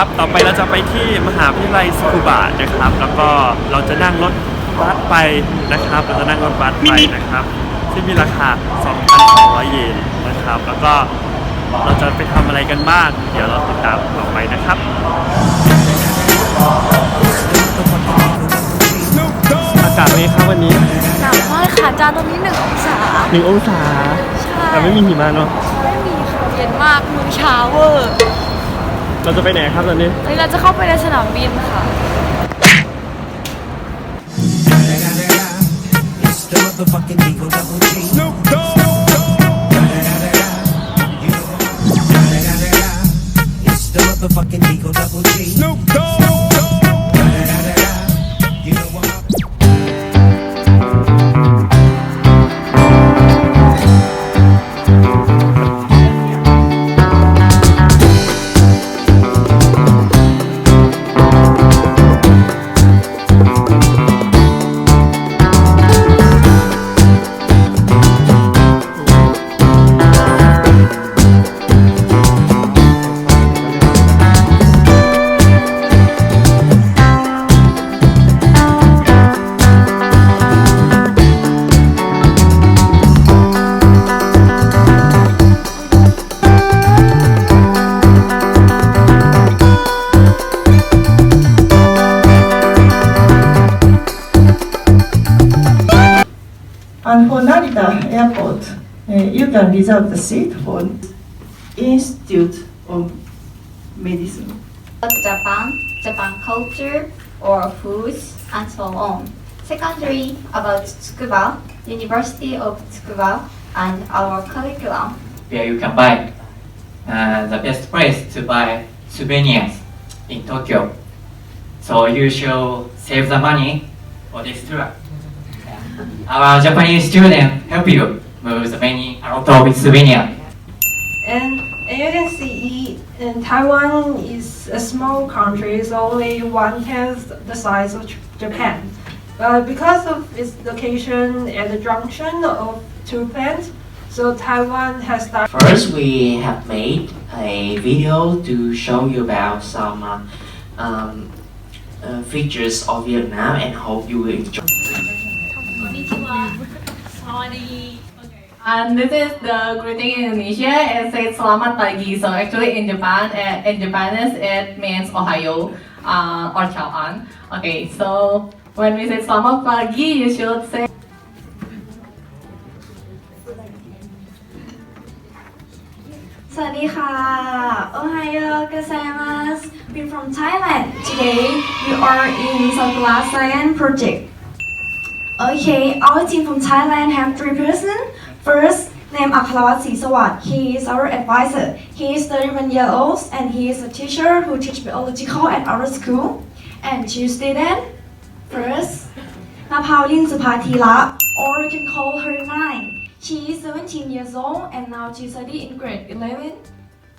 ครับต่อไปเราจะไปที่มหาวิทยาลัยซึคุบะนะครับแล้วก็เราจะนั่งรถบัสไปนะครับเราจะนั่งรถบัสไปนะครับที่มีราคา 2,200 เยนนะครับแล้วก็เราจะไปทำอะไรกันบ้างเดี๋ยวเราติดตามต่อไปนะครับอากาศเป็นไงครับวันนี้หนาวมากค่ะจานตอนนี้1 องศา1 องศาแต่ไม่มีหิมะเนาะไม่มีค่ะเย็นมากมื้อเช้าเวอร์เราจะไปไหนครับตอนนี้เราจะเข้าไปในสนามบินค่ะAnd for Narita Airport, you can reserve the seat for Institute of Medicine. Japan culture or foods, and so on. Secondly, about Tsukuba, University of Tsukuba, and our curriculum. Where you can buy the best place to buy souvenirs in Tokyo. So you should save the money for this tour. Our Japanese students help you move a lot of souvenirs. And you can see Taiwan is a small country, it's only 1/10 the size of Japan. But because of its location at the junction of two plains, so Taiwan has started. First, we have made a video to show you about some features of Vietnam and hope you will enjoy. And this is the greeting in Indonesia. It says Selamat Pagi. So actually in Japanese it means Ohayo or Chao-an. Okay, so when we say Selamat Pagi, you should say. Sawadee-ka, Ohayo gozaimasu. We're from Thailand. Today we are in SAKURA Science Project. Okay, our team from Thailand have 3 persons. First, named Akhalawat Sawat. He is our advisor. He is 31 years old and he is a teacher who teaches biological at our school. And 2 students. First, Napawlin Supathila, or you can call her 9. She is 17 years old and now she studies in grade 11.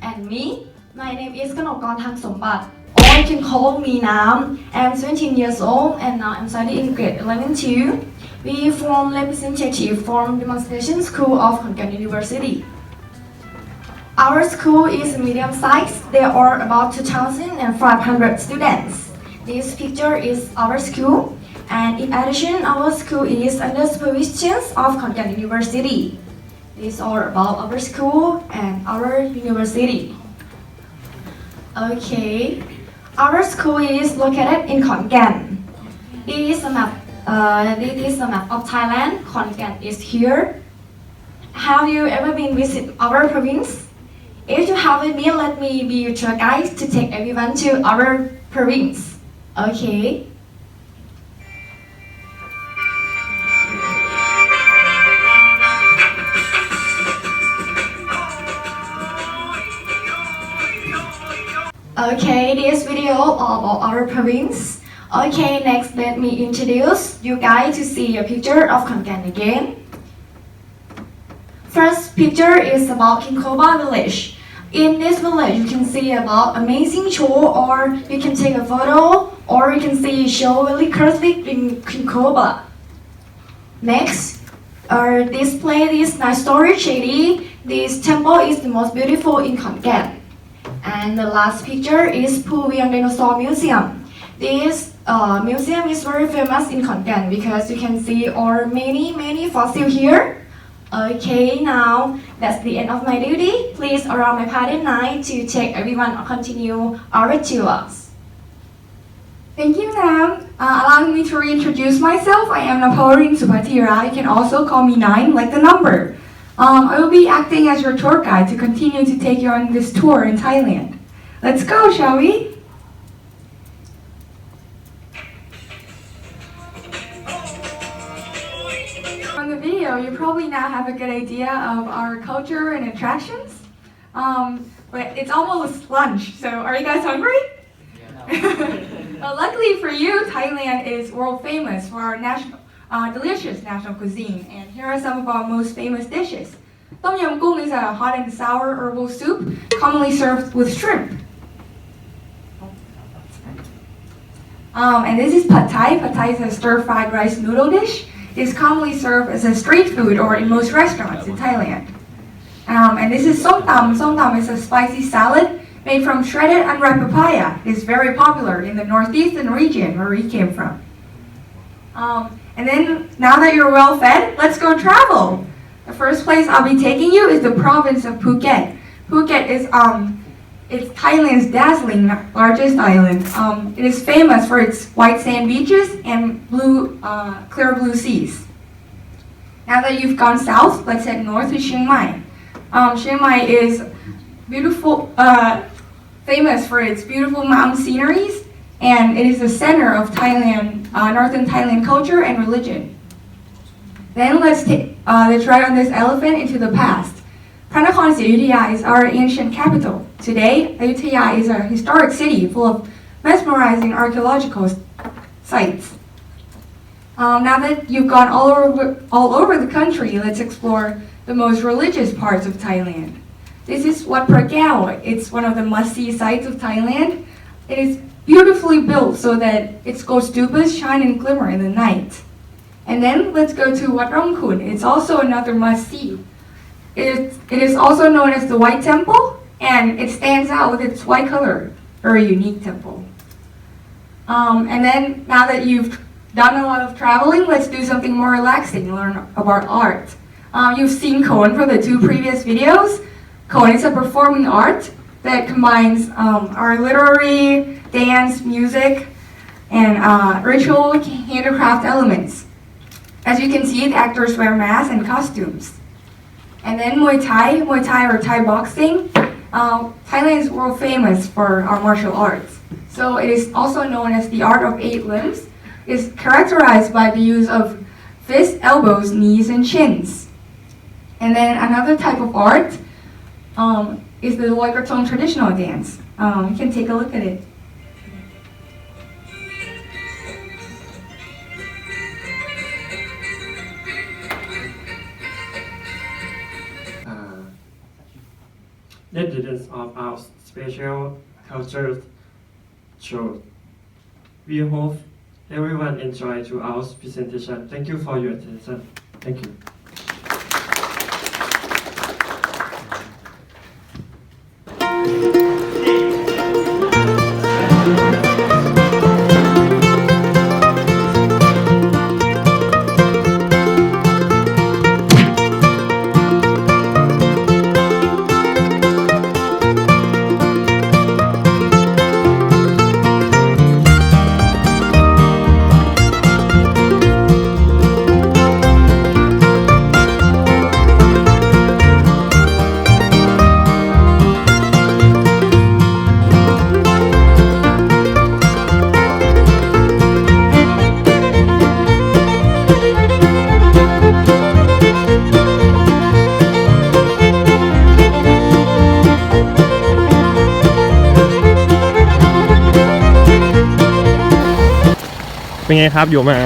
And me, my name is Kanokon Thang Sombat, or you can call me Nam. I'm 17 years old and now I'm studying in grade 11 too. We form representative from Demonstration School of Khon University. Our school is medium size. There are about 2,500 students. This picture is our school. And in addition, our school is under supervision of Khon University. These are about our school and our university. Okay, our school is located in Khon Kaen. This is a map of Thailand. Khon Kaen is here. Have you ever been visit our province? If you haven't been, let me be your tour guide to take everyone to our province. Okay. Okay, this video about our province. Okay, next let me introduce you guys to see a picture of Khon Kaen again. First picture is about Tsukuba village. In this village, you can see about amazing show, or you can take a photo, or you can see a show really currently in Tsukuba. Next, display this nice storage shady. This temple is the most beautiful in Khon Kaen. And the last picture is Puvian Dinosaur Museum. This museum is very famous in Khon Kaen because you can see our many fossils here. Okay, now that's the end of my duty. Please allow my partner and I to take everyone and continue our tours. Thank you, Nam. Allowing me to reintroduce myself, I am Napoleon Supatira. You can also call me 9, like the number. I will be acting as your tour guide to continue to take you on this tour in Thailand. Let's go, shall we? From the video, you probably now have a good idea of our culture and attractions. But it's almost lunch, so are you guys hungry? Well, luckily for you, Thailand is world famous for our delicious national cuisine, and here are some of our most famous dishes. Tom yum goong is a hot and sour herbal soup, commonly served with shrimp. And this is pad thai. Pad thai is a stir-fried rice noodle dish. It is commonly served as a street food or in most restaurants in Thailand. And this is som tam. Som tam is a spicy salad made from shredded unripe papaya. It is very popular in the northeastern region where we came from. And then, now that you're well fed, let's go travel. The first place I'll be taking you is the province of Phuket. Phuket is it's Thailand's dazzling largest island. It is famous for its white sand beaches and clear blue seas. Now that you've gone south, let's head north to Chiang Mai. Chiang Mai is beautiful, famous for its beautiful mountain sceneries, and it is the center of Thailand, northern Thailand culture and religion. Then let's ride on this elephant into the past. Pranakon Ayutthaya is our ancient capital. Today, Ayutthaya is a historic city full of mesmerizing archaeological sites. Now that you've gone all over the country, let's explore the most religious parts of Thailand. This is Wat Phra Kaew. It's one of the must-see sites of Thailand. It is beautifully built so that its gold stupas shine and glimmer in the night. And then let's go to Wat Rong Khun. It's also another must-see. It is also known as the White Temple, and it stands out with its white color. Very unique temple. And then now that you've done a lot of traveling, let's do something more relaxing, learn about art. You've seen Khon from the 2 previous videos. Khon is a performing art that combines our literary, dance, music, and ritual handicraft elements. As you can see, the actors wear masks and costumes. And then Muay Thai or Thai boxing. Thailand is world famous for our martial arts. So it is also known as the art of 8 limbs. It is characterized by the use of fists, elbows, knees, and chins. And then another type of art is the Loi Krathong traditional dance. You can take a look at it. That's the end of our special culture show. We hope everyone enjoyed our presentation. Thank you for your attention. Thank you.เป็นไงครับอยู่มา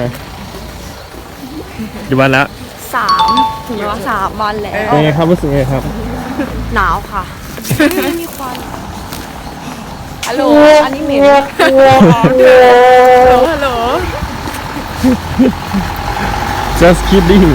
กี่วันแล้ว3 ถึงว่า3 วันแล้ว เป็นไงครับรู้สึกไงครับ หนาวค่ะไม่มีควันฮัลโหลอันนี้เหม็นฮัลโหล just kidding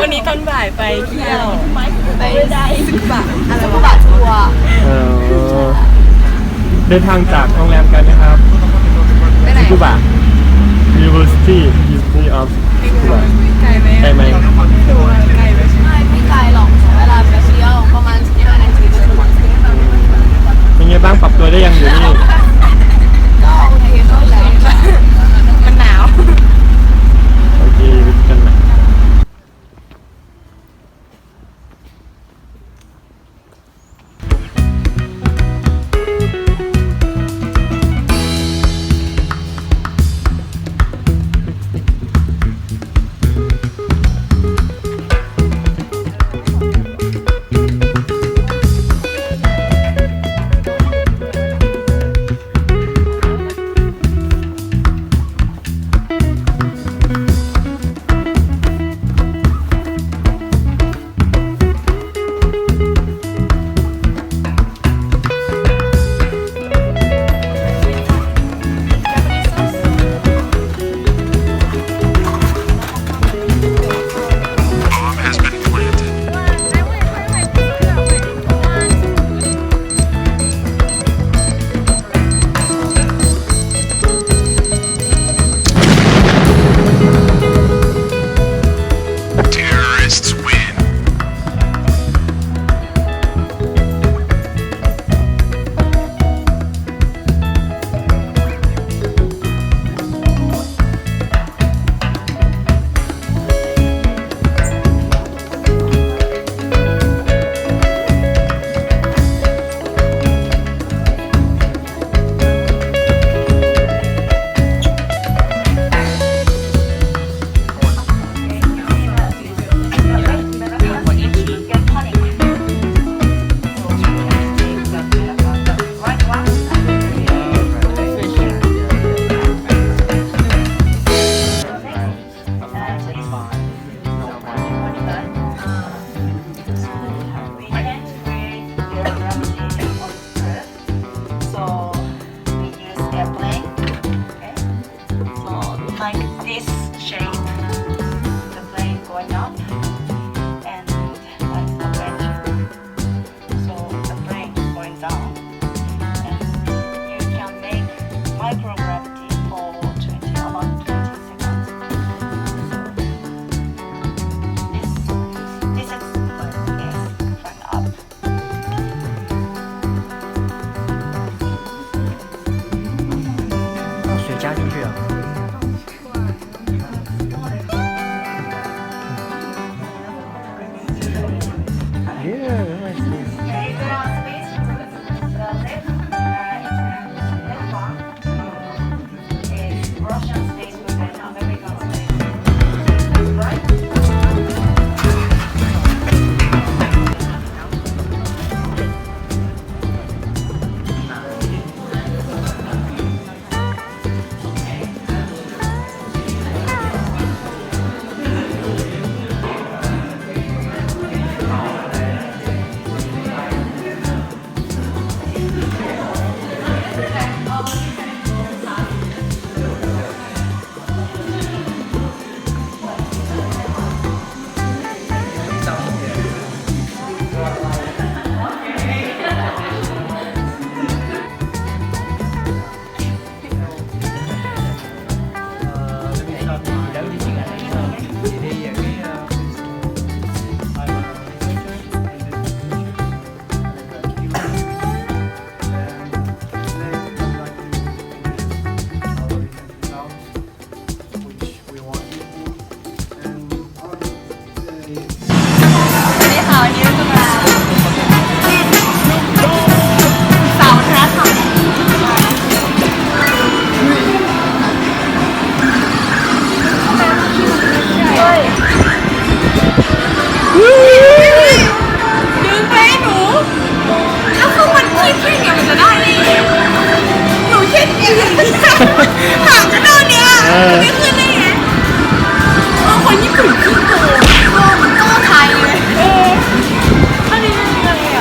วันนี้ตอนบ่ายไปเที่ยวไปซึกบะอะไรวะทัวร์ เดินทางจากโรงแรมกันนะครับ ไปไหน Tsukuba University of Tsukuba ไกลไหม ไกลไหม ไกลไหมไม่ไกลหรอกใช้เวลาแป๊บเดียวประมาณ15 นาทีก็ถึง เป็นไงบ้างปรับตัวได้ยังอยู่นี่ ก็โอเคเข้าใจมันหนาว โอเคไปกันใหม่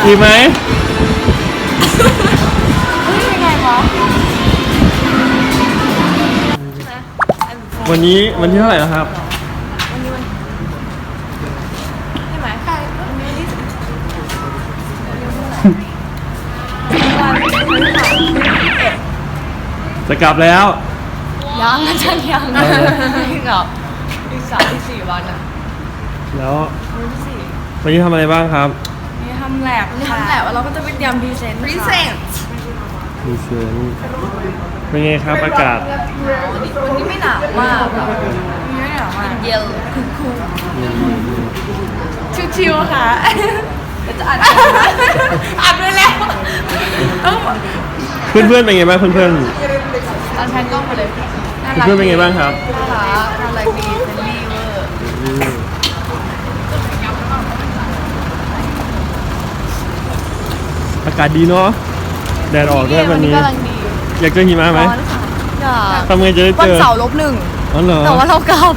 ดีไหม วันนี้วันที่เท่าไหร่แล้วครับ ใช่ไหมใช่วันนี้วันที่11 จะกลับแล้ว ยังอาจารย์ยังอีกแบบอีก3-4 วันอ่ะ แล้ว วันที่ วันนี้ทำอะไรบ้างครับ 4นี่ทำแลบแล้วเราก็จะไปเตรียมพรีเซนต์มีเสียงเป็นไงครับอากาศ วันนี้ไม่หนาวมากแบบวันนี้ไม่หนาวมากเย็นคูลชิวๆค่ะเดี๋ยวจะอ่านด้วยแล้วต้อง เพื่อนๆเป็นไงบ้างเพื่อน อันแพนกล้องมาเลย ๆเพื่อนๆเป็นไงบ้างครับ น่ารักดีเฟรนลี่เวอร์ อากาศดีเนาะแดดออกด้วยวันนี้ กำลังดี อยากเจอหิมะไหม ร้อนค่ะอยาก ทำไงจะได้ วั เจ น อ เสาร์-1 อ๋อเหรอ แต่ว่าเรากลับ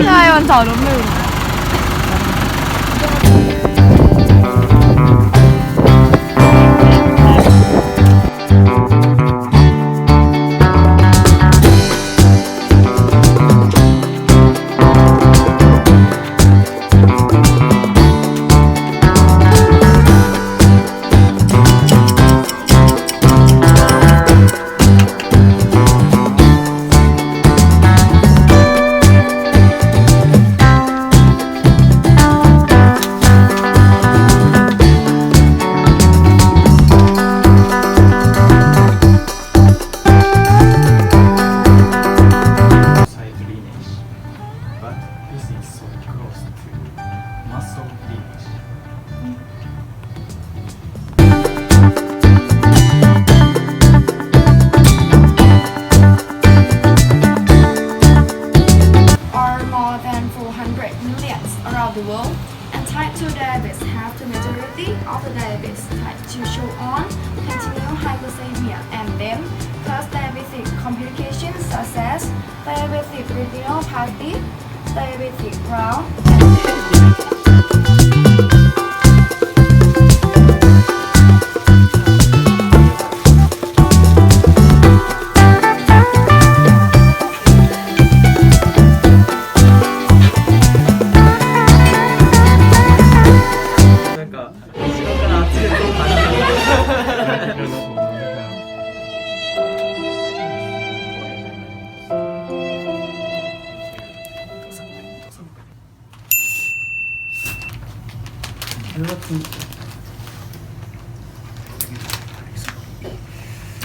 ใช่วันเสาร์-1 Side lineage, but this is so close to muscle lineage. Are more than 400 millions around the world, and type 2 diabetes have the majority of the diabetes type 2 show on continuous hypoglycemia and then cause diabetic complications such as diabetic retinopathy, diabetic ground,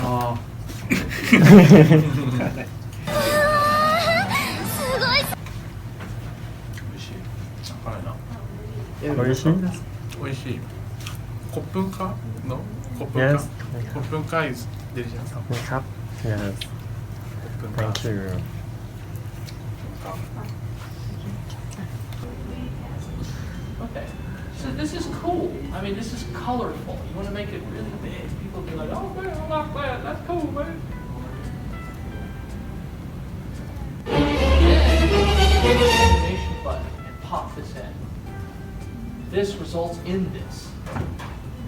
아. Oishi? 美味しい。コップンカのコップンカ Yes. コップンカ is delicious. นะครับ yes コップンカ thank you Okay, so this is cool. I mean, this is colorful. You want to make it really big. People be like, oh man, I like that. That's cool, man. Combination button and pop this in. This results in this.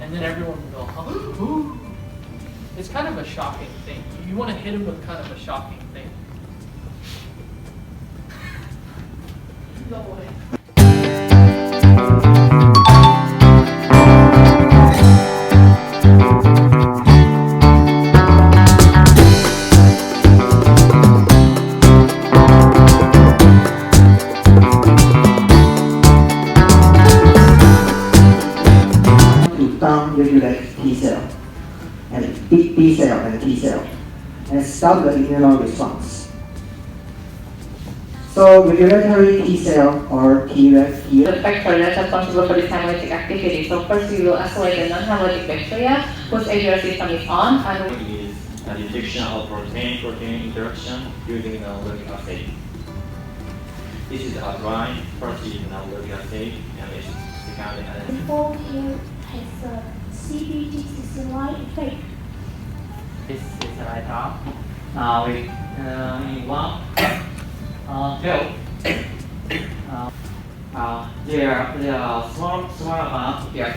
And then everyone will go, oh. It's kind of a shocking thing. You want to hit them with kind of a shocking thing. Go away. To down-regulate T cell and B cell and T cell and stop the immune response. So regulatory T cell or Treg here. The factor that's responsible for this hemolytic activity. So first we will isolate the non-hemolytic bacteria whose immune system is on and is a detection of protein-protein interaction using the nucleic acid. This is a dry first is nucleic acid and it's second and Before you has a CBD69 effect. This is the right arm. We in 1, 2. There are small amount here.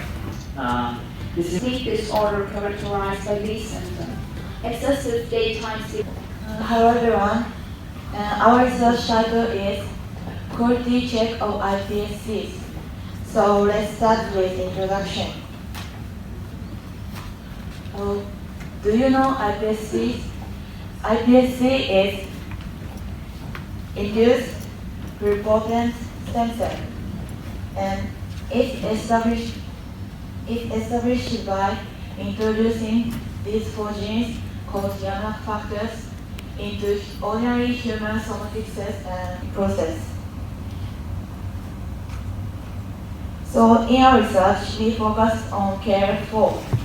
This is Sleep disorder characterized by these symptoms. Excessive daytime sleep. Hello everyone. Our research cycle is quality check of iPSCs. So let's start with introduction. Do you know iPSC? iPSC is induced pluripotent stem cell, and it's established by introducing these four genes called gamma factors into ordinary human somatic cells and process. So in our research, we focus on KRF4.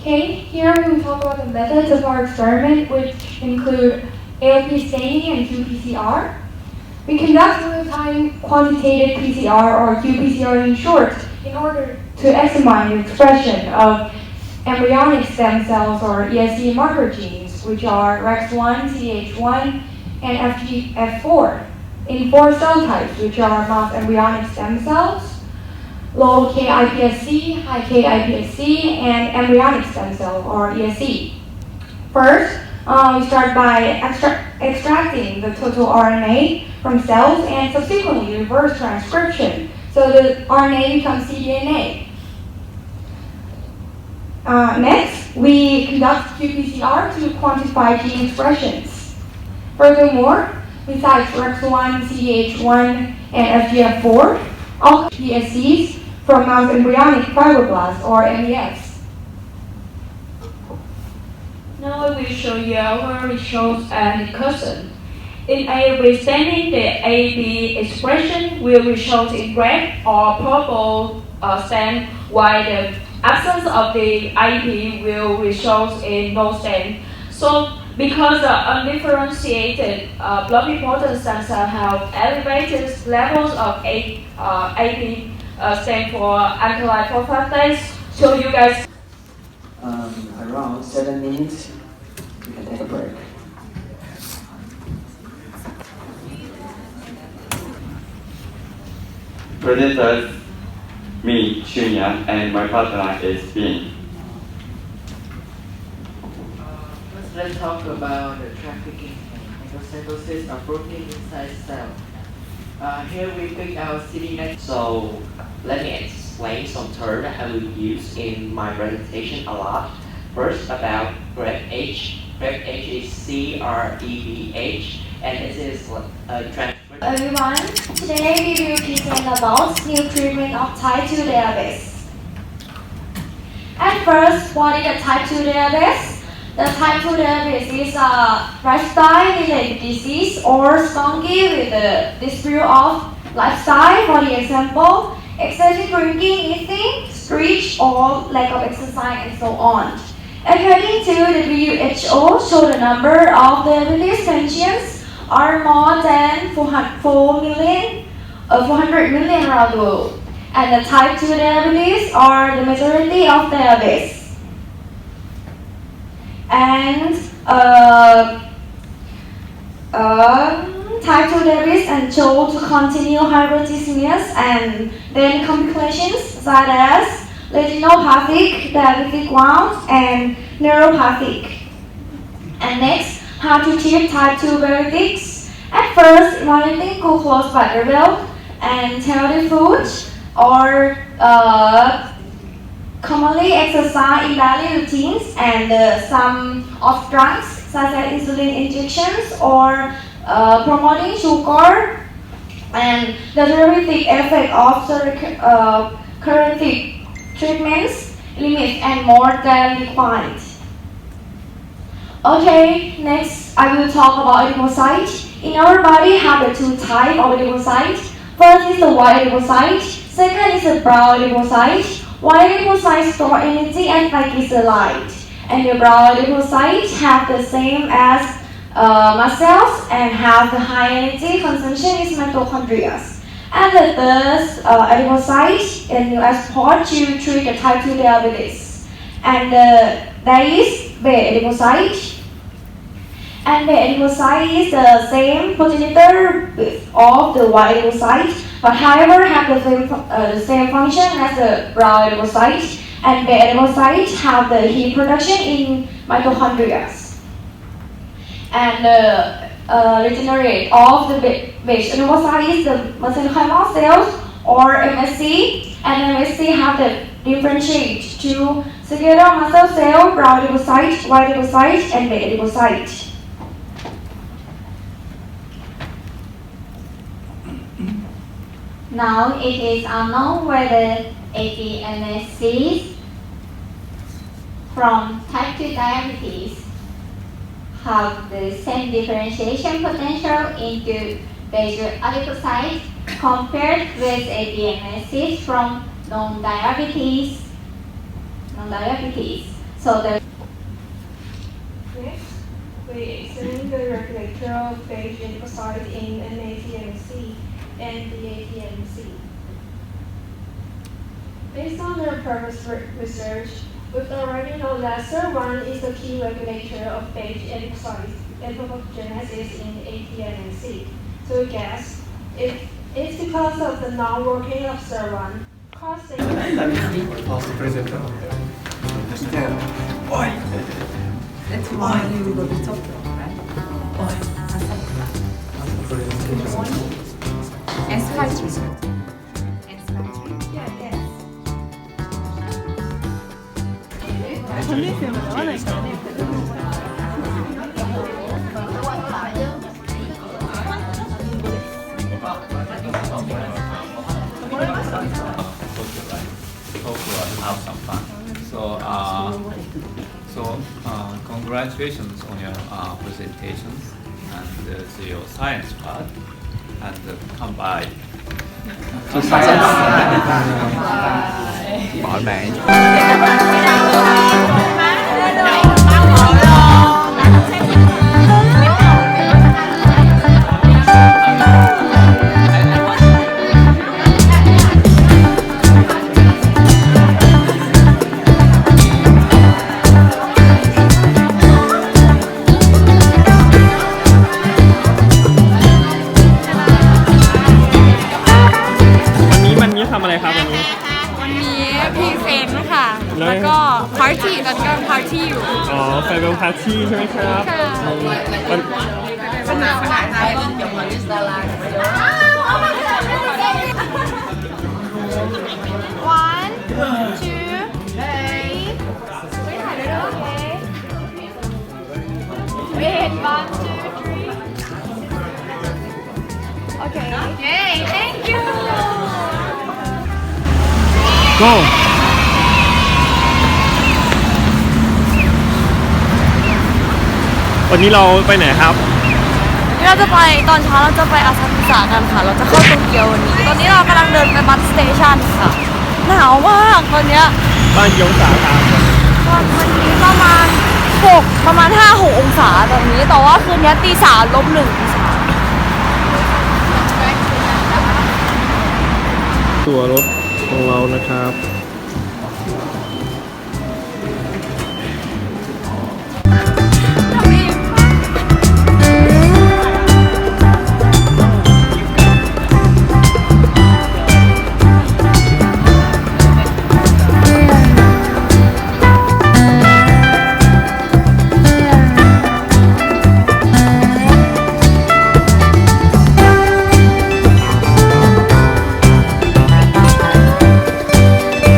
Okay, here we will talk about the methods of our experiment, which include ALP staining and qPCR. We conduct real-time quantitative PCR, or qPCR in short, in order to examine the expression of embryonic stem cells, or ESC marker genes, which are REX1, CH1, and FGF4, in 4 cell types, which are mouse embryonic stem cells, low K iPSC, high K iPSC, and embryonic stem cell, or ESC. First, we start by extracting the total RNA from cells and subsequently reverse transcription, so the RNA becomes cDNA. Next, we conduct qPCR to quantify gene expressions. Furthermore, besides REX1, CH1, and FGF4, all ESCs from mouse embryonic fibroblasts, or MEFs. Now we will show you our results and question. In a restaining, the AB expression will result in red or purple stain, while the absence of the IP will result in no stain. So, because the undifferentiated pluripotent stem cells have elevated levels of AP stain for alkali phosphatase, so you guys. Around 7 minutes, you can take a break. Presenters, me, Shunya, and my partner is Bin. First, let's talk about the trafficking and endocytosis of protein inside cell. Here we pick out CD19. So let me explain some terms I will use in my presentation a lot. First, about grade H. Grade H is CREBH, and this is a transcript. Everyone, today we will present about new treatment of type 2 diabetes. At first, what is a type 2 diabetes? The type 2 diabetes is a lifestyle-related disease or spongy with a dispute of lifestyle, for example, excessive drinking, eating, stretch, or lack of exercise, and so on. According to the WHO, so the number of diabetes patients are more than 400 million around the world. And the type 2 diabetes are the majority of diabetes. And type 2 diabetes and show to continue hyperglycemia and then complications such as retinopathic, diabetic wounds, and neuropathic. And next, how to treat type 2 diabetics. At first, evaluating glucose blood level and healthy food, or commonly exercise in daily routines, and some of drugs such as insulin injections or promoting sugar, and the therapeutic effect of current treatments, limits, and more than required. Okay, next I will talk about adipocytes. In our body have the 2 types of adipocytes. First is the white adipocyte. Second is the brown adipocyte. White adipocytes store energy and triglycerides, and the brown adipocytes have the same as mast cells and have the high energy consumption is mitochondria. And the third adipocyte in new export to treat the type 2 diabetes. And there is the adipocyte. And the adipocyte is the same progenitor of the white adipocyte, but however have the same function as the brown adipocyte. and the adipocytes have the heat production in mitochondria and regenerate of the which adipocytes, the mesenchymal cells or MSC, and MSC have the differentiate to skeletal muscle cell, brown adipocyte, white adipocyte, and red adipocyte. Now it is unknown whether APMSCs from type 2 diabetes have the same differentiation potential into basal adipocytes compared with APMSCs from non-diabetes. So the Next, we examine the regulator of basal adipocyte in NATMC and the ATMC. Based on their previous research, we've already known that SIR1 is the key regulator of basal adipocyte lipogenesis in ATMC. So we guess it's because of the non-working of SIR1 causing. That's why you go to Tokyo, right? And SkyTree. Have some fun. Congratulations on your presentations and your science part. And come by to science. Bỏ mẹ.วันนี้ทำอะไรครับวันนี้ วันนี้พรีเซนต์ค่ะ แล้วก็พาร์ตี้ตอนนี้กำลังพาร์ตี้อยู่ อ๋อแฟร์เวลพาร์ตี้ใช่ไหมครับ ค่ะ วัน ปัญหาไทยเดี๋ยวมันจะละลาย One, two, three. Wait, 1, 2, 3. Okay. Okay, thank you. go วันนี้เราไปไหนครับ เราจะไปตอนเช้าเราจะไปอาซากุสะกันค่ะ เราจะเข้าโตเกียววันนี้ ตอนนี้เรากำลังเดินไปบัสสเตชันค่ะ หนาวมากตอนเนี้ย บ้านกี่องศาครับ วันนี้ประมาณ 5-6 องศาตอนนี้ แต่ว่าคืนนี้ตี 3 -1 องศา ตัวรถของเรานะครับ เ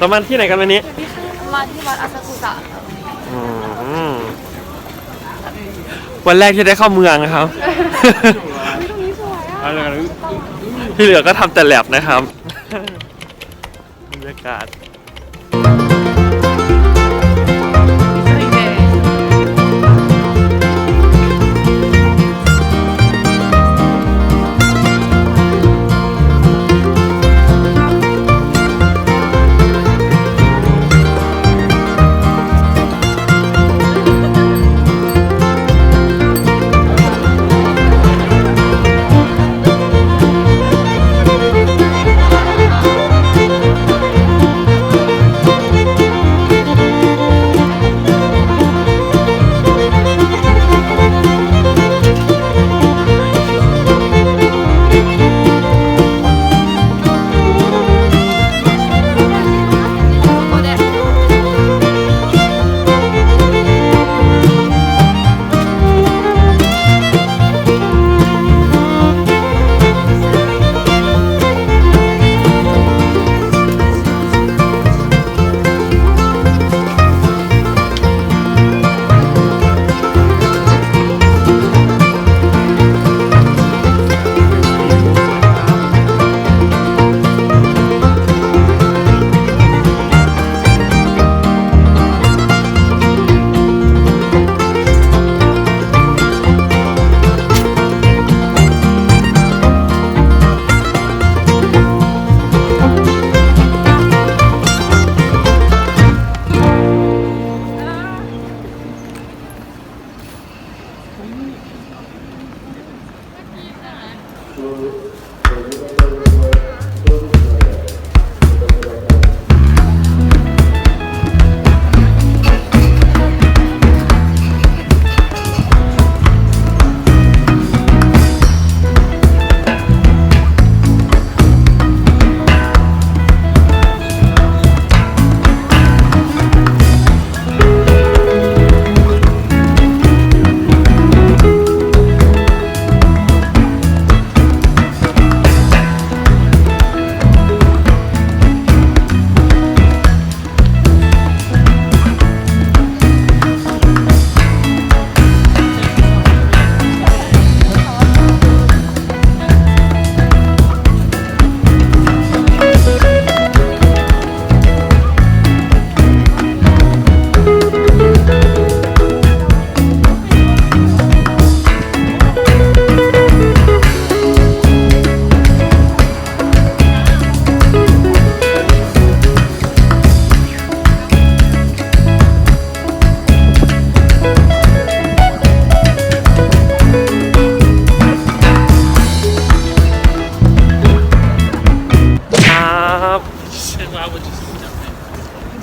เรามาที่ไหนกันวันนี้ มาที่วัดอาซากุสะครับ วันแรกที่ได้เข้าเมืองนะครับ ที่เหลือก็ทำแต่แลบนะครับบรรยากาศ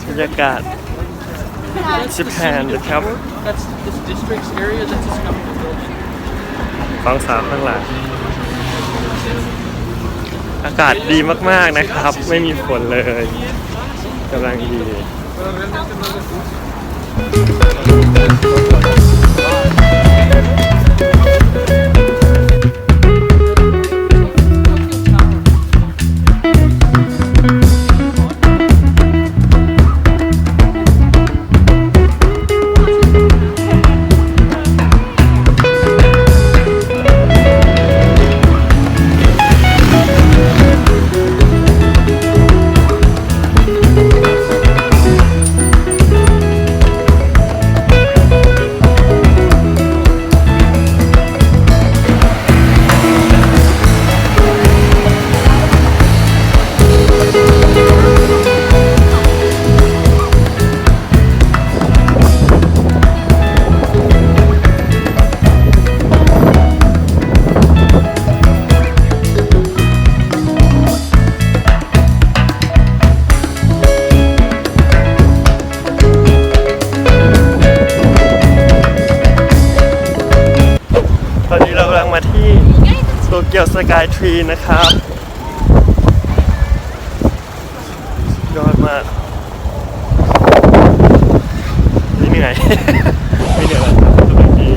บรรยากาศญี่ปุ่นนะครับ That's this district's area. That's a government building. ฟังสามข้างหลังอากาศดีมากๆนะครับ ไม่มีฝนเลยกำลังดี เกี่ยวสกายทรีนะครับยอดมากไม่เหนื่อย ไม่เหนื่อยแล้วสบายดี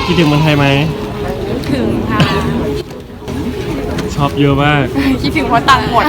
คิดถึงเมืองไทยไหม ถึงค่ะ ชอบเยอะมาก คิดถึงเพราะตังค์หมด